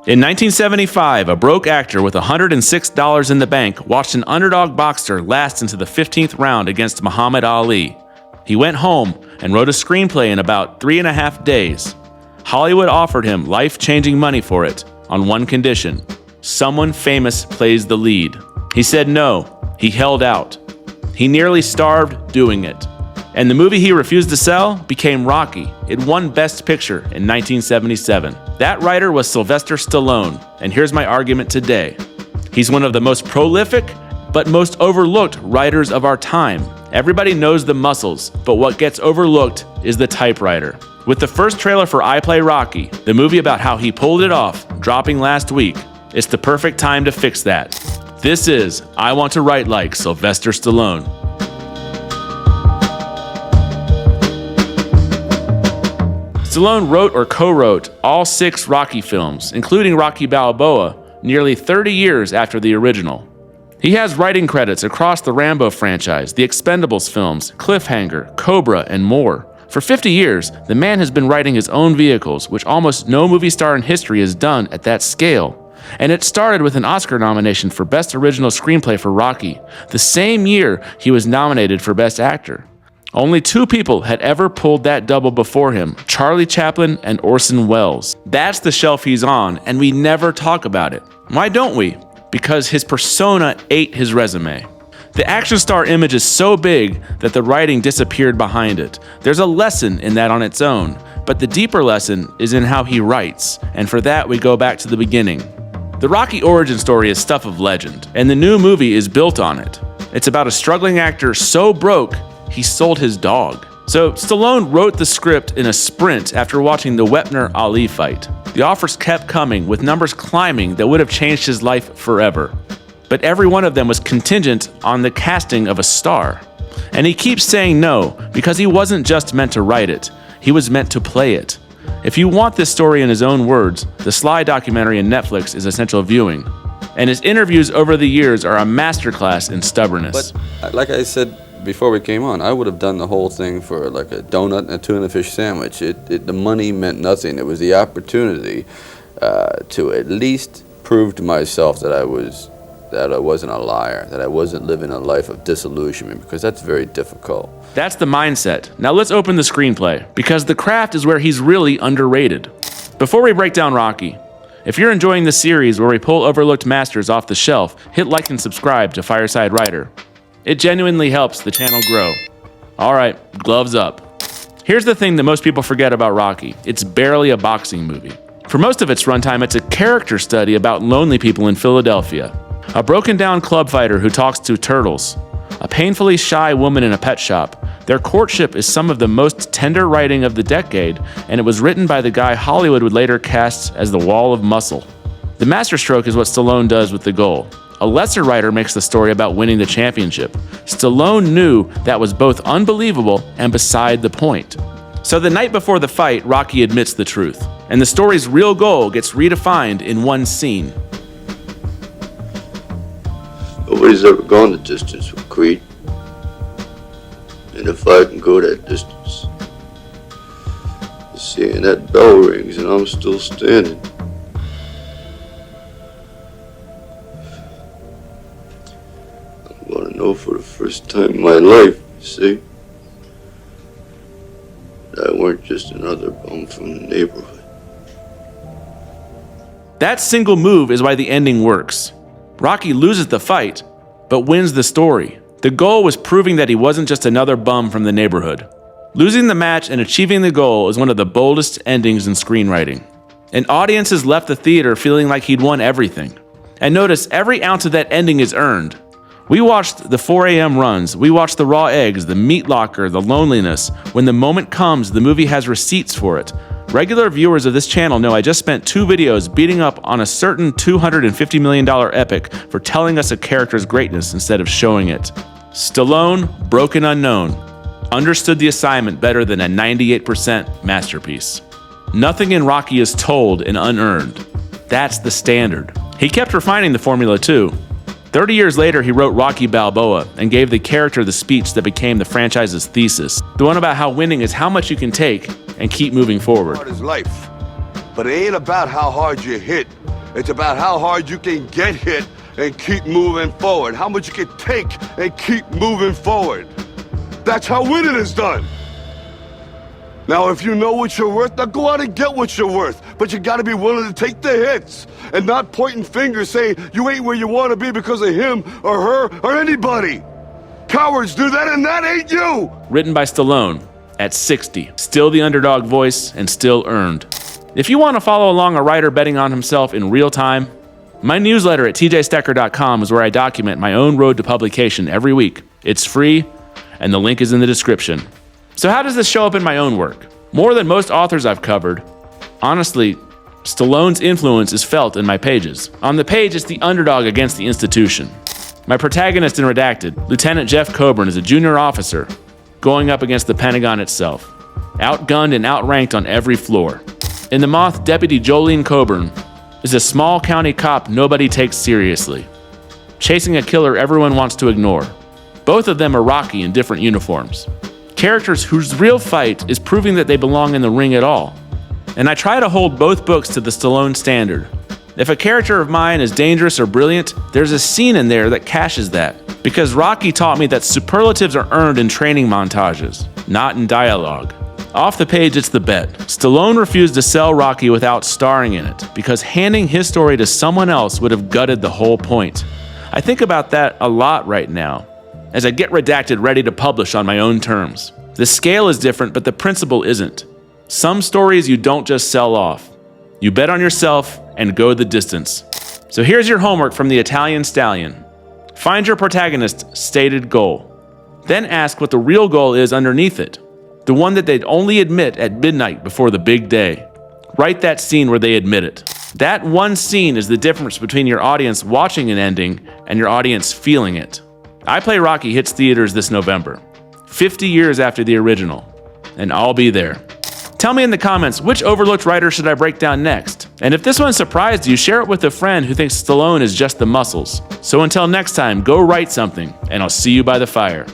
In 1975, a broke actor with $106 in the bank watched an underdog boxer last into the 15th round against Muhammad Ali. He went home and wrote a screenplay in about 3.5 days. Hollywood offered him life-changing money for it, on one condition: someone famous plays the lead. He said no. He held out. He nearly starved doing it. And the movie he refused to sell became Rocky. It won Best Picture in 1977. That writer was Sylvester Stallone, and here's my argument today. He's one of the most prolific, but most overlooked writers of our time. Everybody knows the muscles, but what gets overlooked is the typewriter. With the first trailer for I Play Rocky, the movie about how he pulled it off, dropping last week, it's the perfect time to fix that. This is I Want to Write Like Sylvester Stallone. Stallone wrote or co-wrote all 6 Rocky films, including Rocky Balboa, nearly 30 years after the original. He has writing credits across the Rambo franchise, the Expendables films, Cliffhanger, Cobra, and more. For 50 years, the man has been writing his own vehicles, which almost no movie star in history has done at that scale. And it started with an Oscar nomination for Best Original Screenplay for Rocky, the same year he was nominated for Best Actor. Only 2 people had ever pulled that double before him, Charlie Chaplin and Orson Welles. That's the shelf he's on, and we never talk about it. Why don't we? Because his persona ate his resume. The action star image is so big that the writing disappeared behind it. There's a lesson in that on its own, but the deeper lesson is in how he writes, and for that we go back to the beginning. The Rocky origin story is stuff of legend, and the new movie is built on it. It's about a struggling actor so broke, he sold his dog. So Stallone wrote the script in a sprint after watching the Wepner-Ali fight. The offers kept coming, with numbers climbing that would have changed his life forever. But every one of them was contingent on the casting of a star. And he keeps saying no, because he wasn't just meant to write it, he was meant to play it. If you want this story in his own words, the Sly documentary on Netflix is essential viewing. And his interviews over the years are a masterclass in stubbornness. But like I said before we came on, I would have done the whole thing for like a donut and a tuna fish sandwich. The money meant nothing. It was the opportunity to at least prove to myself that I wasn't a liar, that I wasn't living a life of disillusionment, because that's very difficult. That's the mindset. Now let's open the screenplay, because the craft is where he's really underrated. Before we break down Rocky, if you're enjoying this series where we pull overlooked masters off the shelf, hit like and subscribe to Fireside Writer. It genuinely helps the channel grow. All right, gloves up. Here's the thing that most people forget about Rocky. It's barely a boxing movie. For most of its runtime, it's a character study about lonely people in Philadelphia. A broken down club fighter who talks to turtles. A painfully shy woman in a pet shop. Their courtship is some of the most tender writing of the decade, and it was written by the guy Hollywood would later cast as the Wall of Muscle. The masterstroke is what Stallone does with the goal. A lesser writer makes the story about winning the championship. Stallone knew that was both unbelievable and beside the point. So the night before the fight, Rocky admits the truth, and the story's real goal gets redefined in one scene. Nobody's ever gone the distance with Creed. And if I can go that distance, seeing that bell rings and I'm still standing. I'm gonna know for the first time in my life, you see, that I weren't just another bum from the neighborhood. That single move is why the ending works. Rocky loses the fight, but wins the story. The goal was proving that he wasn't just another bum from the neighborhood. Losing the match and achieving the goal is one of the boldest endings in screenwriting. And audiences left the theater feeling like he'd won everything. And notice, every ounce of that ending is earned. We watched the 4 a.m. runs, we watched the raw eggs, the meat locker, the loneliness. When the moment comes, the movie has receipts for it. Regular viewers of this channel know I just spent 2 videos beating up on a certain $250 million epic for telling us a character's greatness instead of showing it. Stallone, broken unknown, understood the assignment better than a 98% masterpiece. Nothing in Rocky is told and unearned. That's the standard. He kept refining the formula too. 30 years later, he wrote Rocky Balboa and gave the character the speech that became the franchise's thesis. The one about how winning is how much you can take and keep moving forward. Hard is life, but it ain't about how hard you hit. It's about how hard you can get hit and keep moving forward. How much you can take and keep moving forward. That's how winning is done. Now, if you know what you're worth, now go out and get what you're worth. But you gotta be willing to take the hits and not pointing fingers saying you ain't where you wanna be because of him or her or anybody. Cowards do that, and that ain't you. Written by Stallone at 60. Still the underdog voice and still earned. If you want to follow along a writer betting on himself in real time, my newsletter at tjstecker.com is where I document my own road to publication every week. It's free, and the link is in the description. So how does this show up in my own work? More than most authors I've covered, honestly, Stallone's influence is felt in my pages. On the page, it's the underdog against the institution. My protagonist in Redacted, Lieutenant Jeff Coburn, is a junior officer going up against the Pentagon itself, outgunned and outranked on every floor. In The Moth, Deputy Jolene Coburn is a small county cop nobody takes seriously, chasing a killer everyone wants to ignore. Both of them are Rocky in different uniforms. Characters whose real fight is proving that they belong in the ring at all. And I try to hold both books to the Stallone standard. If a character of mine is dangerous or brilliant, there's a scene in there that cashes that. Because Rocky taught me that superlatives are earned in training montages, not in dialogue. Off the page, it's the bet. Stallone refused to sell Rocky without starring in it, because handing his story to someone else would have gutted the whole point. I think about that a lot right now, as I get Redacted ready to publish on my own terms. The scale is different, but the principle isn't. Some stories you don't just sell off. You bet on yourself and go the distance. So here's your homework from the Italian Stallion. Find your protagonist's stated goal. Then ask what the real goal is underneath it. The one that they'd only admit at midnight before the big day. Write that scene where they admit it. That one scene is the difference between your audience watching an ending and your audience feeling it. I Play Rocky hits theaters this November, 50 years after the original, and I'll be there. Tell me in the comments, which overlooked writer should I break down next? And if this one surprised you, share it with a friend who thinks Stallone is just the muscles. So until next time, go write something, and I'll see you by the fire.